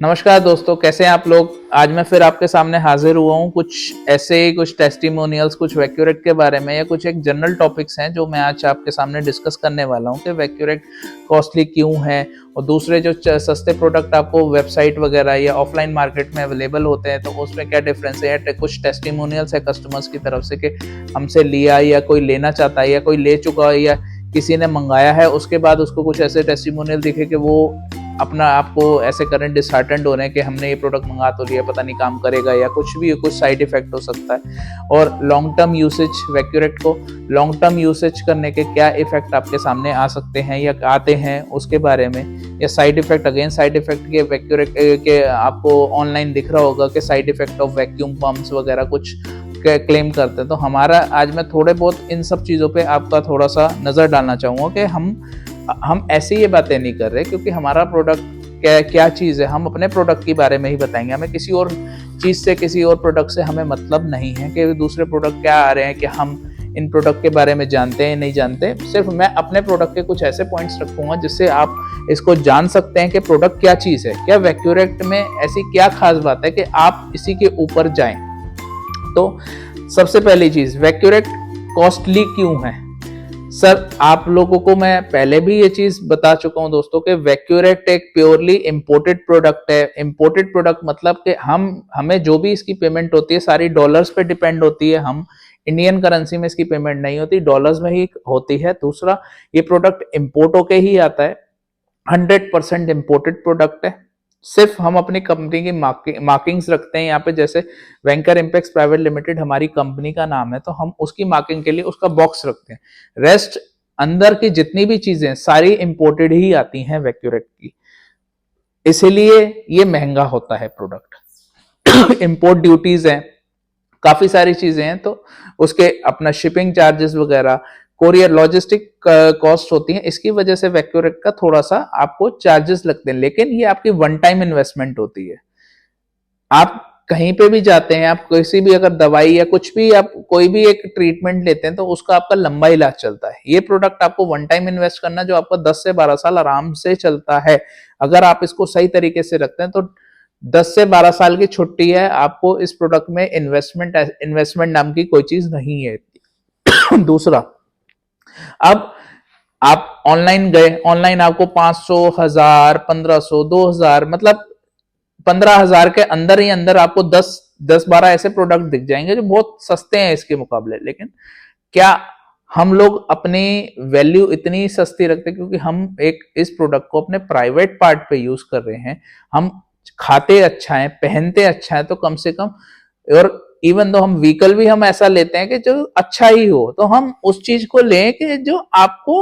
नमस्कार दोस्तों, कैसे हैं आप लोग। आज मैं फिर आपके सामने हाजिर हुआ हूँ कुछ टेस्टिमोनियल्स, कुछ वैक्यूरेट के बारे में, या कुछ एक जनरल टॉपिक्स हैं जो मैं आज आपके सामने डिस्कस करने वाला हूँ कि वैक्यूरेट कॉस्टली क्यों है और दूसरे जो सस्ते प्रोडक्ट आपको वेबसाइट वगैरह या ऑफलाइन मार्केट में अवेलेबल होते हैं तो उसमें क्या डिफरेंस है, या कुछ टेस्टिमोनियल्स है कस्टमर्स की तरफ से कि हमसे लिया या कोई लेना चाहता है या कोई ले चुका है या किसी ने मंगाया है, उसके बाद उसको कुछ ऐसे टेस्टिमोनियल दिखे कि वो अपना आपको ऐसे करंट डिसहार्टेंड हो रहे हैं कि हमने ये प्रोडक्ट मंगा तो लिया, पता नहीं काम करेगा या कुछ भी, कुछ साइड इफेक्ट हो सकता है। और लॉन्ग टर्म यूसेज, वैक्यूरेट को लॉन्ग टर्म यूसेज करने के क्या इफेक्ट आपके सामने आ सकते हैं या आते हैं उसके बारे में, या side effect, again side effect के वैक्यूरेट के आपको ऑनलाइन दिख रहा होगा कि side effect of vacuum pumps वगैरह कुछ क्लेम करते हैं। तो हमारा आज मैं थोड़े बहुत इन सब चीज़ों पे आपका थोड़ा सा नज़र डालना चाहूँगा कि हम ऐसे ये बातें नहीं कर रहे क्योंकि हमारा प्रोडक्ट क्या चीज़ है, हम अपने प्रोडक्ट के बारे में ही बताएंगे। हमें किसी और चीज़ से, किसी और प्रोडक्ट से हमें मतलब नहीं है कि दूसरे प्रोडक्ट क्या आ रहे हैं, कि हम इन प्रोडक्ट के बारे में जानते हैं नहीं जानते। सिर्फ मैं अपने प्रोडक्ट के कुछ ऐसे पॉइंट्स रखूंगा जिससे आप इसको जान सकते हैं कि प्रोडक्ट क्या चीज़ है, क्या वैक्यूरेट में ऐसी क्या खास बात है कि आप इसी के ऊपर जाएं। तो सबसे पहली चीज़, वैक्यूरेट कॉस्टली क्यों है। सर, आप लोगों को मैं पहले भी ये चीज बता चुका हूं दोस्तों कि वैक्यूरेट एक प्योरली इंपोर्टेड प्रोडक्ट है। इंपोर्टेड प्रोडक्ट मतलब कि हमें जो भी इसकी पेमेंट होती है सारी डॉलर्स पे डिपेंड होती है। हम इंडियन करेंसी में इसकी पेमेंट नहीं होती, डॉलर्स में ही होती है। दूसरा, ये प्रोडक्ट इंपोर्ट होके ही आता है, 100% इंपोर्टेड प्रोडक्ट है। सिर्फ हम अपनी कंपनी की मार्किंग्स रखते हैं यहाँ पे, जैसे वेंकर इम्पैक्स प्राइवेट लिमिटेड हमारी कंपनी का नाम है तो हम उसकी मार्किंग के लिए उसका बॉक्स रखते हैं। रेस्ट अंदर की जितनी भी चीजें सारी इंपोर्टेड ही आती हैं वैक्यूरेट की, इसीलिए ये महंगा होता है प्रोडक्ट। इंपोर्ट ड्यूटीज हैं, काफी सारी चीजें हैं, तो उसके अपना शिपिंग चार्जेस वगैरह, कोरियर लॉजिस्टिक कॉस्ट होती है, इसकी वजह से वैक्यूरेट का थोड़ा सा आपको चार्जेस लगते हैं। लेकिन ये आपकी वन टाइम इन्वेस्टमेंट होती है। आप कहीं पे भी जाते हैं, आप किसी भी अगर दवाई या कुछ भी, आप कोई भी एक ट्रीटमेंट लेते हैं तो उसका आपका लंबा इलाज चलता है। ये प्रोडक्ट आपको वन टाइम इन्वेस्ट करना जो आपका 10 से 12 साल आराम से चलता है। अगर आप इसको सही तरीके से रखते हैं तो 10 से 12 साल की छुट्टी है आपको। इस प्रोडक्ट में इन्वेस्टमेंट नाम की कोई चीज नहीं है। दूसरा, अब आप ऑनलाइन गए, ऑनलाइन आपको 500, 1000, 1500, 2000, मतलब 15,000 के अंदर ही अंदर आपको 10-12 ऐसे प्रोडक्ट दिख जाएंगे जो बहुत सस्ते हैं इसके मुकाबले। लेकिन क्या हम लोग अपनी वैल्यू इतनी सस्ती रखते हैं क्योंकि हम एक इस प्रोडक्ट को अपने प्राइवेट पार्ट पे यूज कर रहे हैं। हम खाते अच्छा है, पहनते अच्छा है, तो कम से कम, और इवन दो हम व्हीकल भी हम ऐसा लेते हैं कि जो अच्छा ही हो, तो हम उस चीज को लें कि जो आपको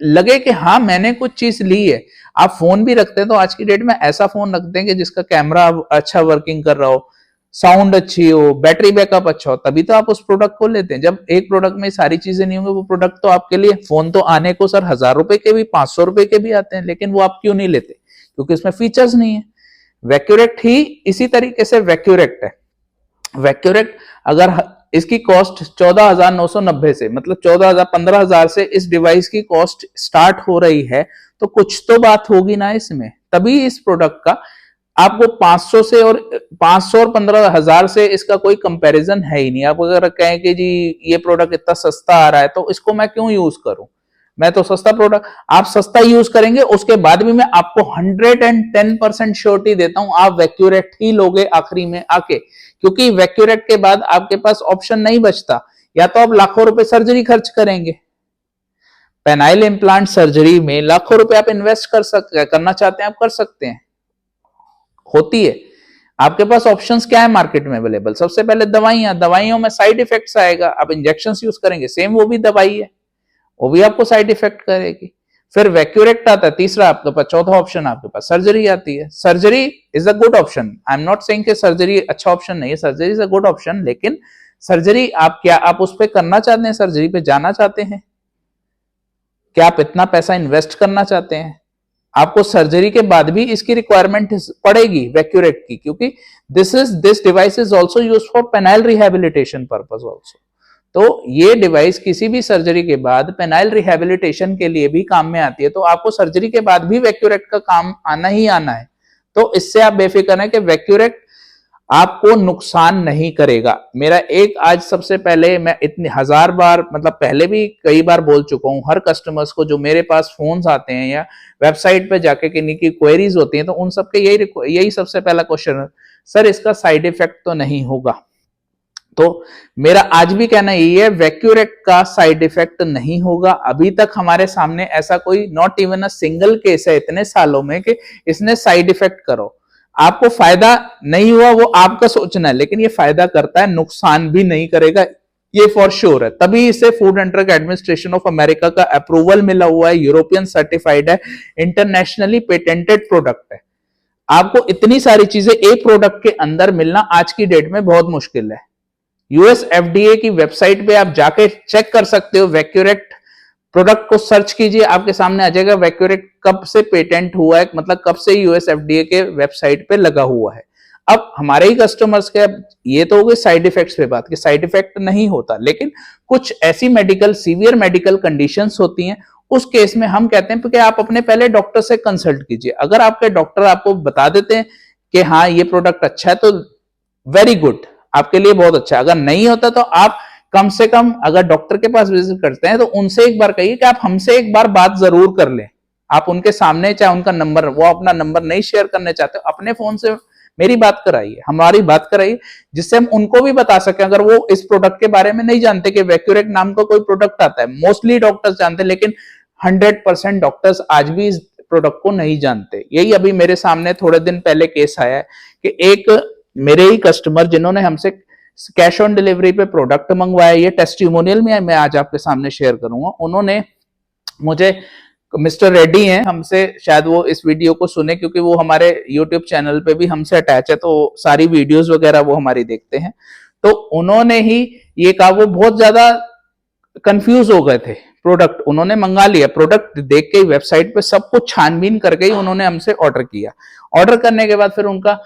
लगे कि हाँ मैंने कुछ चीज ली है। आप फोन भी रखते हैं तो आज की डेट में ऐसा फोन रखते हैं कि जिसका कैमरा अच्छा वर्किंग कर रहा हो, साउंड अच्छी हो, बैटरी बैकअप अच्छा हो, तभी तो आप उस प्रोडक्ट को लेते हैं। जब एक प्रोडक्ट में सारी चीजें नहीं होंगी, वो प्रोडक्ट तो आपके लिए, फोन तो आने को सर 1000 रुपए के भी, 500 रुपए के भी आते हैं, लेकिन वो आप क्यों नहीं लेते? क्योंकि इसमें फीचर्स नहीं है। वैक्यूरेट ही इसी तरीके से वैक्यूरेट है। वैक्यूरेट अगर इसकी कॉस्ट 14,990 से, मतलब 14,000, 15,000 से इस डिवाइस की कॉस्ट स्टार्ट हो रही है, तो कुछ तो बात होगी ना इसमें। तभी इस प्रोडक्ट का आपको 500 और 15,000 से इसका कोई कंपैरिजन है ही नहीं। आप अगर कहें कि जी ये प्रोडक्ट इतना सस्ता आ रहा है तो इसको मैं क्यों यूज करूं, मैं तो सस्ता प्रोडक्ट, आप सस्ता यूज करेंगे उसके बाद भी मैं आपको 110% श्योरिटी देता हूं आप वैक्यूरेट ही लोगे आखिरी में आके। क्योंकि वैक्यूरेट के बाद आपके पास ऑप्शन नहीं बचता, या तो आप लाखों रुपए सर्जरी खर्च करेंगे। पेनाइल इम्प्लांट सर्जरी में लाखों रुपए आप इन्वेस्ट करना चाहते हैं, आप कर सकते हैं, होती है। आपके पास ऑप्शंस क्या है मार्केट में अवेलेबल? सबसे पहले दवाइयां, दवाइयों में साइड इफेक्ट्स आएगा, आप इंजेक्शन यूज करेंगे, सेम वो भी दवाई है, वो भी आपको साइड इफेक्ट करेगी। फिर वैक्यूरेक्ट आता है तीसरा आपके पास, चौथा ऑप्शन आपके पास सर्जरी आती है। Surgery is a good option, I am not saying कि सर्जरी अच्छा ऑप्शन नहीं है, surgery is a good option. लेकिन सर्जरी आप क्या, आप उस पर करना चाहते हैं, सर्जरी पे जाना चाहते हैं? क्या आप इतना पैसा इन्वेस्ट करना चाहते हैं? आपको सर्जरी के बाद भी इसकी रिक्वायरमेंट पड़ेगी वैक्यूरेट की, क्योंकि this device is also use for penile rehabilitation purpose also. तो ये डिवाइस किसी भी सर्जरी के बाद पेनाइल रिहेबिलिटेशन के लिए भी काम में आती है। तो आपको सर्जरी के बाद भी वैक्यूरेट का काम आना ही आना है। तो इससे आप बेफिक्र हैं कि वैक्यूरेक्ट आपको नुकसान नहीं करेगा। मेरा एक आज सबसे पहले मैं इतनी हजार बार मतलब पहले भी कई बार बोल चुका हूं हर कस्टमर्स को जो मेरे पास फोन्स आते हैं या वेबसाइट पे जाके किन्हीं की क्वेरीज होती हैं तो उन सबके यही सबसे पहला क्वेश्चन है, सर इसका साइड इफेक्ट तो नहीं होगा? तो मेरा आज भी कहना यही है, वैक्यूरेक्ट का साइड इफेक्ट नहीं होगा। अभी तक हमारे सामने ऐसा कोई not even a single case है इतने सालों में कि इसने साइड इफेक्ट करो। आपको फायदा नहीं हुआ वो आपका सोचना है, लेकिन ये फायदा करता है, नुकसान भी नहीं करेगा, ये फॉर श्योर है। तभी इसे food and drug administration of America का अप्रूवल मिला हुआ है, यूरोपियन सर्टिफाइड है, इंटरनेशनली पेटेंटेड प्रोडक्ट है। आपको इतनी सारी चीजें एक प्रोडक्ट के अंदर मिलना आज की डेट में बहुत मुश्किल है। यूएस एफडीए की वेबसाइट पे आप जाके चेक कर सकते हो, वैक्यूरेक्ट प्रोडक्ट को सर्च कीजिए, आपके सामने आ जाएगा वैक्यूरेक्ट कब से पेटेंट हुआ है, मतलब कब से यूएस एफडीए के वेबसाइट पे लगा हुआ है। अब हमारे ही कस्टमर्स के, ये तो हो गई साइड इफेक्ट्स पे बात कि साइड इफेक्ट नहीं होता, लेकिन कुछ ऐसी सीवियर मेडिकल कंडीशंस होती हैं, उस केस में हम कहते हैं कि आप अपने पहले डॉक्टर से कंसल्ट कीजिए। अगर आपके डॉक्टर आपको बता देते हैं कि हाँ ये प्रोडक्ट अच्छा है तो वेरी गुड, आपके लिए बहुत अच्छा है। अगर नहीं होता तो आप कम से कम अगर डॉक्टर के पास विजिट करते हैं तो उनसे एक बार कहिए कि आप हमसे एक बार बात जरूर कर लें। आप उनके सामने, चाहे उनका नंबर, वो अपना नंबर नहीं शेयर करने चाहते, अपने फोन से मेरी बात कराइए, हमारी बात कराइए, जिससे हम उनको भी बता सकें। अगर वो इस प्रोडक्ट के बारे में नहीं जानते कि वैक्यूरेक्ट नाम का कोई प्रोडक्ट आता है, मोस्टली डॉक्टर्स जानते हैं, लेकिन 100% डॉक्टर्स आज भी इस प्रोडक्ट को नहीं जानते। यही अभी मेरे सामने थोड़े दिन पहले केस आया है कि एक मेरे ही कस्टमर जिन्होंने हमसे कैश ऑन डिलीवरी पे प्रोडक्ट मंगवाया, ये टेस्टिमोनियल में मैं आज आपके सामने शेयर करूंगा। उन्होंने मुझे, मिस्टर रेड्डी हैं हमसे, शायद वो इस वीडियो को सुने क्योंकि वो हमारे यूट्यूब चैनल पे भी हमसे अटैच है, तो सारी वीडियोस वगैरह वो हमारी देखते हैं। तो उन्होंने ही ये कहा, वो बहुत ज्यादा कंफ्यूज हो गए थे। प्रोडक्ट उन्होंने मंगा लिया, प्रोडक्ट देख के वेबसाइट पे सब कुछ छानबीन करके ही उन्होंने हमसे ऑर्डर किया। ऑर्डर करने के बाद फिर उनका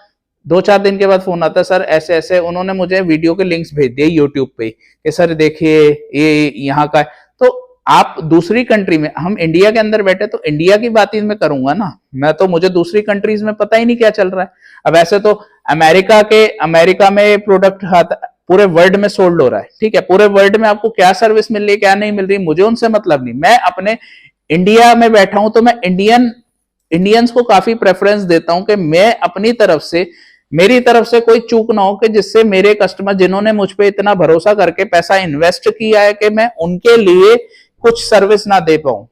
2-4 दिन के बाद फोन आता है, सर ऐसे ऐसे, उन्होंने मुझे वीडियो के लिंक्स भेज दिए यूट्यूब पे कि सर देखिए ये यहाँ का है। तो आप दूसरी कंट्री में, हम इंडिया के अंदर बैठे तो इंडिया की बात ही मैं करूंगा ना, मैं तो, मुझे दूसरी कंट्रीज में पता ही नहीं क्या चल रहा है। अब ऐसे तो अमेरिका में प्रोडक्ट पूरे वर्ल्ड में सोल्ड हो रहा है, ठीक है, पूरे वर्ल्ड में आपको क्या सर्विस मिल रही है क्या नहीं मिल रही मुझे उनसे मतलब नहीं। मैं अपने इंडिया में बैठा हूं तो मैं इंडियंस को काफी प्रेफरेंस देता हूं कि मैं अपनी तरफ से, मेरी तरफ से कोई चूक ना हो कि जिससे मेरे कस्टमर जिन्होंने मुझ पे इतना भरोसा करके पैसा इन्वेस्ट किया है कि मैं उनके लिए कुछ सर्विस ना दे पाऊं,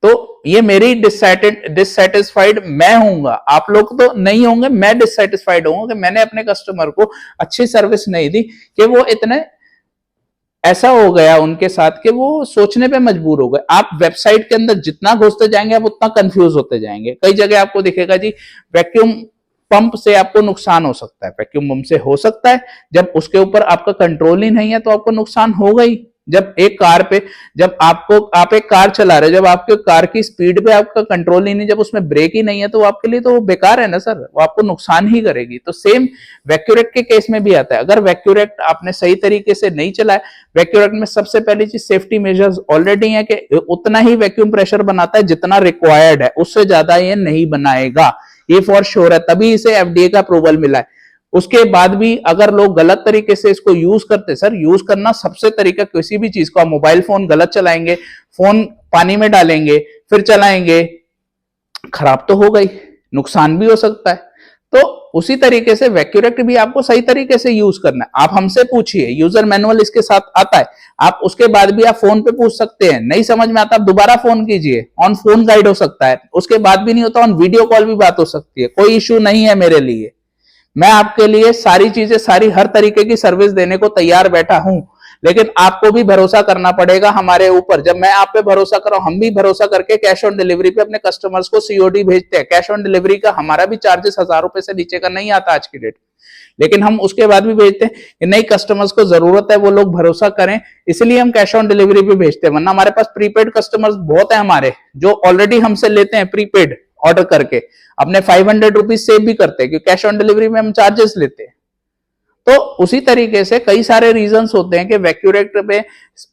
तो ये मेरी डिससेटिस्फाइड मैं होऊंगा, आप लोग तो नहीं होंगे, मैं डिससेटिस्फाइड होऊंगा कि मैंने अपने कस्टमर को अच्छी सर्विस नहीं दी, कि वो इतने ऐसा हो गया उनके साथ कि वो सोचने पे मजबूर हो गए। आप वेबसाइट के अंदर जितना घुसते जाएंगे आप उतना कंफ्यूज होते जाएंगे। कई जगह आपको दिखेगा जी वैक्यूम पंप से आपको नुकसान हो सकता है, वैक्यूम पंप से हो सकता है, जब उसके ऊपर आपका कंट्रोल ही नहीं है तो आपको नुकसान होगा ही। जब एक कार पे, जब आप एक कार चला रहे, जब आपके कार की स्पीड पे आपका कंट्रोल ही नहीं, जब उसमें ब्रेक ही नहीं है तो आपके लिए तो वो बेकार है ना सर, वो आपको नुकसान ही करेगी। तो सेम वैक्यूरेक्ट के केस में भी आता है। अगर वैक्यूरेक्ट आपने सही तरीके से नहीं चलाया, वैक्यूरेक्ट में सबसे पहली चीज सेफ्टी मेजर्स ऑलरेडी है कि उतना ही वैक्यूम प्रेशर बनाता है जितना रिक्वायर्ड है, उससे ज्यादा ये नहीं बनाएगा, ये फॉर श्योर है, तभी इसे एफडीए का अप्रूवल मिला है। उसके बाद भी अगर लोग गलत तरीके से इसको यूज करते, सर यूज करना सबसे तरीका, किसी भी चीज को, आप मोबाइल फोन गलत चलाएंगे, फोन पानी में डालेंगे फिर चलाएंगे, खराब तो हो गई, नुकसान भी हो सकता है। तो उसी तरीके से वैक्यूरेक्ट भी आपको सही तरीके से यूज करना है। आप हमसे पूछिए, यूजर मैनुअल इसके साथ आता है, आप उसके बाद भी आप फोन पे पूछ सकते हैं, नहीं समझ में आता आप दोबारा फोन कीजिए, ऑन फोन गाइड हो सकता है, उसके बाद भी नहीं होता ऑन वीडियो कॉल भी बात हो सकती है, कोई इश्यू नहीं है मेरे लिए। मैं आपके लिए सारी चीजें, सारी हर तरीके की सर्विस देने को तैयार बैठा हूं, लेकिन आपको भी भरोसा करना पड़ेगा हमारे ऊपर। जब मैं आप पे भरोसा कर रहा हूं, हम भी भरोसा करके कैश ऑन डिलीवरी पे अपने कस्टमर्स को सीओडी भेजते हैं। कैश ऑन डिलीवरी का हमारा भी चार्जेस 1000 रुपए से नीचे का नहीं आता आज की डेट, लेकिन हम उसके बाद भी भेजते हैं कि नहीं, कस्टमर्स को जरूरत है, वो लोग भरोसा करें, इसलिए हम कैश ऑन डिलीवरी पे भेजते हैं। वरना हमारे पास प्रीपेड कस्टमर्स बहुत है हमारे, जो ऑलरेडी हमसे लेते हैं प्रीपेड ऑर्डर करके, अपने 500 रुपीज सेव भी करते हैं, क्योंकि कैश ऑन डिलीवरी में हम चार्जेस लेते हैं। तो उसी तरीके से कई सारे रीजंस होते हैं कि वैक्यूरेक्ट पे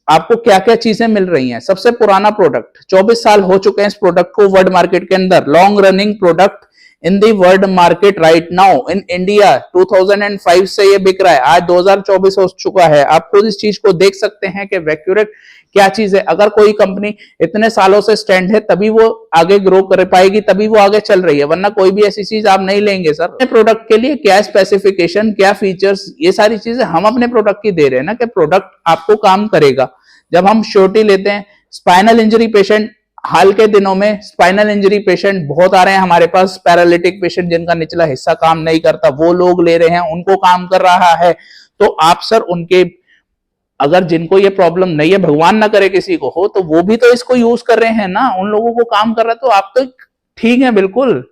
आपको क्या क्या चीजें मिल रही हैं। सबसे पुराना प्रोडक्ट, 24 साल हो चुके हैं इस प्रोडक्ट को वर्ल्ड मार्केट के अंदर, long running product in the world market right now in India 2005 से ये बिक रहा है, आज 2024 हो चुका है। आप खुद इस चीज को देख सकते हैं कि वैक्यूरेट क्या चीज है। अगर कोई कंपनी इतने सालों से स्टैंड है तभी वो आगे ग्रो कर पाएगी, तभी वो आगे चल रही है, वरना कोई भी ऐसी चीज आप नहीं लेंगे सर। अपने प्रोडक्ट के लिए क्या स्पेसिफिकेशन, क्या फीचर्स, ये सारी चीजें हम अपने प्रोडक्ट की दे रहे हैं ना, कि प्रोडक्ट आपको काम करेगा। जब हम श्योरिटी लेते हैं, स्पाइनल इंजरी पेशेंट, हाल के दिनों में स्पाइनल इंजरी पेशेंट बहुत आ रहे हैं हमारे पास, पैरालिटिक पेशेंट जिनका निचला हिस्सा काम नहीं करता वो लोग ले रहे हैं, उनको काम कर रहा है। तो आप सर उनके, अगर जिनको ये प्रॉब्लम नहीं है, भगवान ना करे किसी को हो, तो वो भी तो इसको यूज कर रहे हैं ना, उन लोगों को काम कर रहा है, तो आप तो ठीक है बिल्कुल।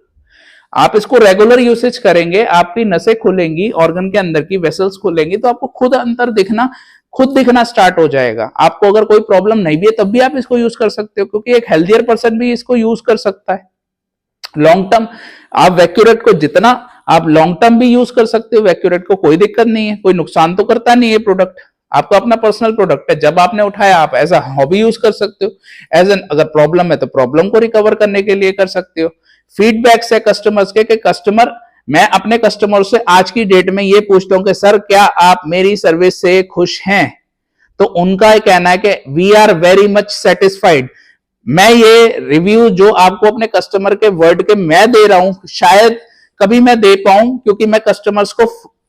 आप इसको रेगुलर यूसेज करेंगे, आपकी नसें खुलेंगी, ऑर्गन के अंदर की वेसल्स खुलेंगी, तो आपको खुद अंतर दिखना स्टार्ट हो जाएगा। आपको अगर कोई प्रॉब्लम नहीं भी है तब भी आप इसको यूज कर सकते हो, क्योंकि एक हेल्थियर पर्सन भी इसको यूज कर सकता है। लॉन्ग टर्म आप वैक्यूरेट को जितना आप लॉन्ग टर्म भी यूज कर सकते हो, वैक्यूरेट को कोई दिक्कत नहीं है, कोई नुकसान तो करता नहीं है प्रोडक्ट, आपका अपना पर्सनल प्रोडक्ट है। जब आपने उठाया आप एज अ हॉबी यूज कर सकते हो, एज एन अगर प्रॉब्लम है तो प्रॉब्लम को रिकवर करने के लिए कर सकते हो। फीडबैक्स है कस्टमर्स के कस्टमर, मैं अपने कस्टमर से आज की डेट में ये पूछता हूं कि सर क्या आप मेरी सर्विस से खुश हैं, तो उनका कहना है कि we are very much satisfied. मैं ये रिव्यू जो आपको अपने कस्टमर के वर्ड के मैं दे रहा हूं, शायद कभी मैं दे पाऊं, क्योंकि मैं कस्टमर्स को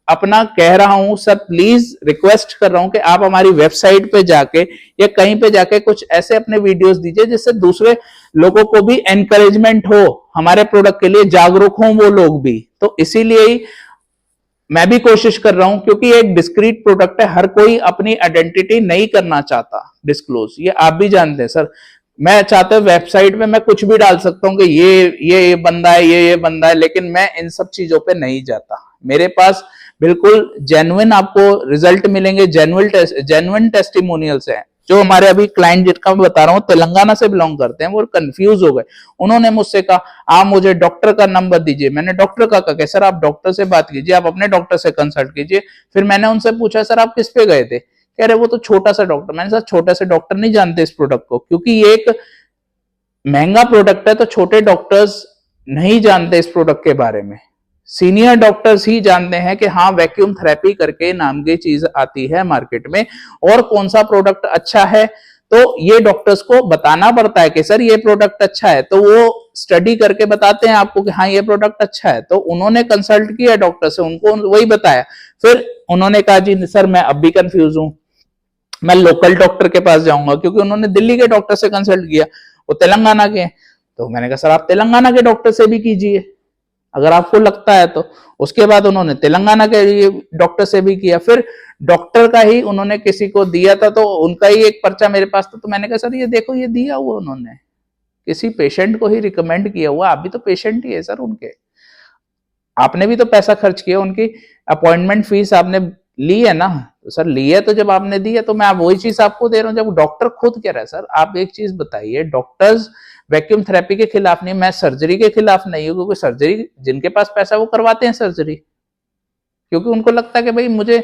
अपना कह रहा हूं, सर प्लीज रिक्वेस्ट कर रहा हूं कि आप हमारी वेबसाइट पे जाके या कहीं पे जाके कुछ ऐसे अपने वीडियोस दीजिए जिससे दूसरे लोगों को भी एनकरेजमेंट हो, हमारे प्रोडक्ट के लिए जागरूक हों वो लोग भी। तो इसीलिए ही मैं भी कोशिश कर रहा हूं, क्योंकि एक डिस्क्रीट प्रोडक्ट है, हर कोई अपनी आइडेंटिटी नहीं करना चाहता डिस्क्लोज, ये आप भी जानते हैं सर। मैं चाहता हूं वेबसाइट में मैं कुछ भी डाल सकता हूं कि ये बंदा है, ये बंदा है, लेकिन मैं इन सब चीजों पे नहीं जाता। मेरे पास बिल्कुल जेन्युइन आपको रिजल्ट मिलेंगे, जेन्युइन टेस्टिमोनियल्स हैं। जो हमारे अभी क्लाइंट जिनका मैं बता रहा हूँ तेलंगाना से बिलोंग करते हैं, वो कंफ्यूज हो गए, उन्होंने मुझसे कहा आप मुझे डॉक्टर का नंबर दीजिए। मैंने डॉक्टर का कहा, सर आप डॉक्टर से बात कीजिए, आप अपने डॉक्टर से कंसल्ट कीजिए। फिर मैंने उनसे पूछा सर आप किस पे गए थे, कह रहे वो तो छोटा सा डॉक्टर। मैंने कहा छोटे से डॉक्टर नहीं जानते इस प्रोडक्ट को, क्योंकि ये एक महंगा प्रोडक्ट है, तो छोटे डॉक्टर्स नहीं जानते इस प्रोडक्ट के बारे में। सीनियर डॉक्टर्स ही जानते हैं कि हाँ वैक्यूम थेरेपी करके नाम की चीज आती है मार्केट में, और कौन सा प्रोडक्ट अच्छा है तो ये डॉक्टर्स को बताना पड़ता है कि सर ये प्रोडक्ट अच्छा है, तो वो स्टडी करके बताते हैं आपको कि हाँ ये प्रोडक्ट अच्छा है। तो उन्होंने कंसल्ट किया डॉक्टर से, उनको वही बताया, फिर उन्होंने कहा जी सर मैं अब भी कंफ्यूज हूं, मैं लोकल डॉक्टर के पास जाऊंगा, क्योंकि उन्होंने दिल्ली के डॉक्टर से कंसल्ट किया, वो तेलंगाना के। तो मैंने कहा सर आप तेलंगाना के डॉक्टर से भी कीजिए अगर आपको लगता है तो। उसके बाद उन्होंने तेलंगाना के डॉक्टर से भी किया, फिर डॉक्टर का ही उन्होंने किसी को दिया था, तो उनका ही एक पर्चा मेरे पास था। तो मैंने कहा सर ये देखो ये दिया हुआ उन्होंने किसी पेशेंट को ही रिकमेंड किया हुआ, आप भी तो पेशेंट ही है सर उनके, आपने भी तो पैसा खर्च किया, उनकी अपॉइंटमेंट फीस आपने ली है ना। तो सर ली है, तो जब आपने दी है तो मैं वही चीज आपको दे रहा हूँ। जब डॉक्टर खुद कह रहा है, सर आप एक चीज बताइए, डॉक्टर्स वैक्यूम थेरेपी के खिलाफ नहीं, मैं सर्जरी के खिलाफ नहीं हूँ, क्योंकि सर्जरी जिनके पास पैसा वो करवाते हैं सर्जरी, क्योंकि उनको लगता है कि भाई मुझे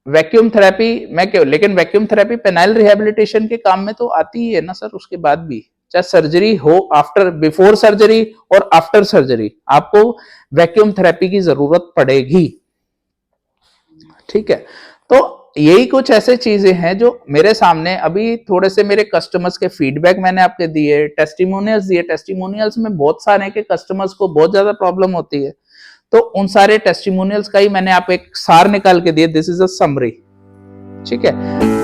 वैक्यूम थेरेपी मैं क्यों, लेकिन वैक्यूम थेरेपी पेनाइल रिहेबिलिटेशन के काम में तो आती ही है ना सर। उसके बाद भी चाहे सर्जरी हो, आफ्टर बिफोर सर्जरी और आफ्टर सर्जरी आपको वैक्यूम थेरेपी की जरूरत पड़ेगी, ठीक है। तो यही कुछ ऐसे चीजें हैं जो मेरे सामने अभी थोड़े से मेरे कस्टमर्स के फीडबैक मैंने आपके दिए, टेस्टिमोनियल्स दिए। टेस्टिमोनियल्स में बहुत सारे के कस्टमर्स को बहुत ज्यादा प्रॉब्लम होती है, तो उन सारे टेस्टिमोनियल्स का ही मैंने आप एक सार निकाल के दिए, दिस इज अ समरी, ठीक है।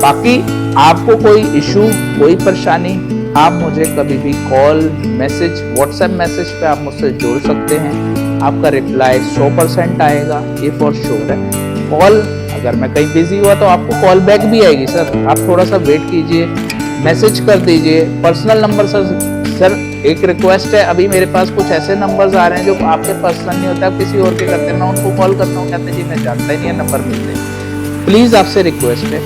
बाकी आपको कोई इशू, कोई परेशानी, आप मुझे कभी भी कॉल, मैसेज, व्हाट्सएप मैसेज पे आप मुझसे जुड़ सकते हैं। आपका रिप्लाई 100% आएगा, ये फॉर श्योर है। कॉल अगर मैं कहीं बिजी हुआ तो आपको कॉल बैक भी आएगी सर, आप थोड़ा सा वेट कीजिए, मैसेज कर दीजिए। पर्सनल नंबर सर एक रिक्वेस्ट है, अभी मेरे पास कुछ ऐसे नंबर्स आ रहे हैं जो आपके पर्सनल नहीं होता, आप किसी और के करते हैं, मैं उनको कॉल करता हूँ, कहते हैं जी मैं जानता ही नहीं है, नंबर मिलते। प्लीज आपसे रिक्वेस्ट है,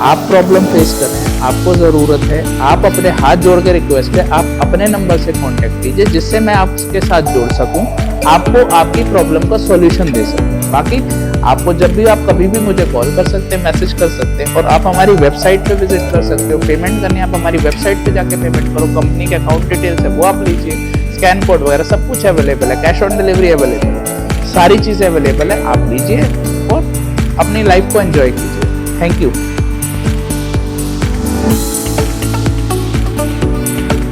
आप प्रॉब्लम फेस कर रहे हैं, आपको जरूरत है, आप अपने हाथ जोड़ के रिक्वेस्ट है, आप अपने नंबर से कांटेक्ट कीजिए जिससे मैं आपके साथ जुड़ सकूं, आपको आपकी प्रॉब्लम का सॉल्यूशन दे सकूं। बाकी आपको जब भी, आप कभी भी मुझे कॉल कर सकते हैं, मैसेज कर सकते हैं, और आप हमारी वेबसाइट पे विजिट कर सकते हो। पेमेंट करनी है आप हमारी वेबसाइट पे जाके पेमेंट करो, कंपनी के अकाउंट डिटेल्स है वो आप लीजिए, स्कैन कोड वगैरह सब कुछ अवेलेबल है, कैश ऑन डिलीवरी अवेलेबल है, सारी चीज़ें अवेलेबल है। आप लीजिए और अपनी लाइफ को एंजॉय कीजिए। Thank you.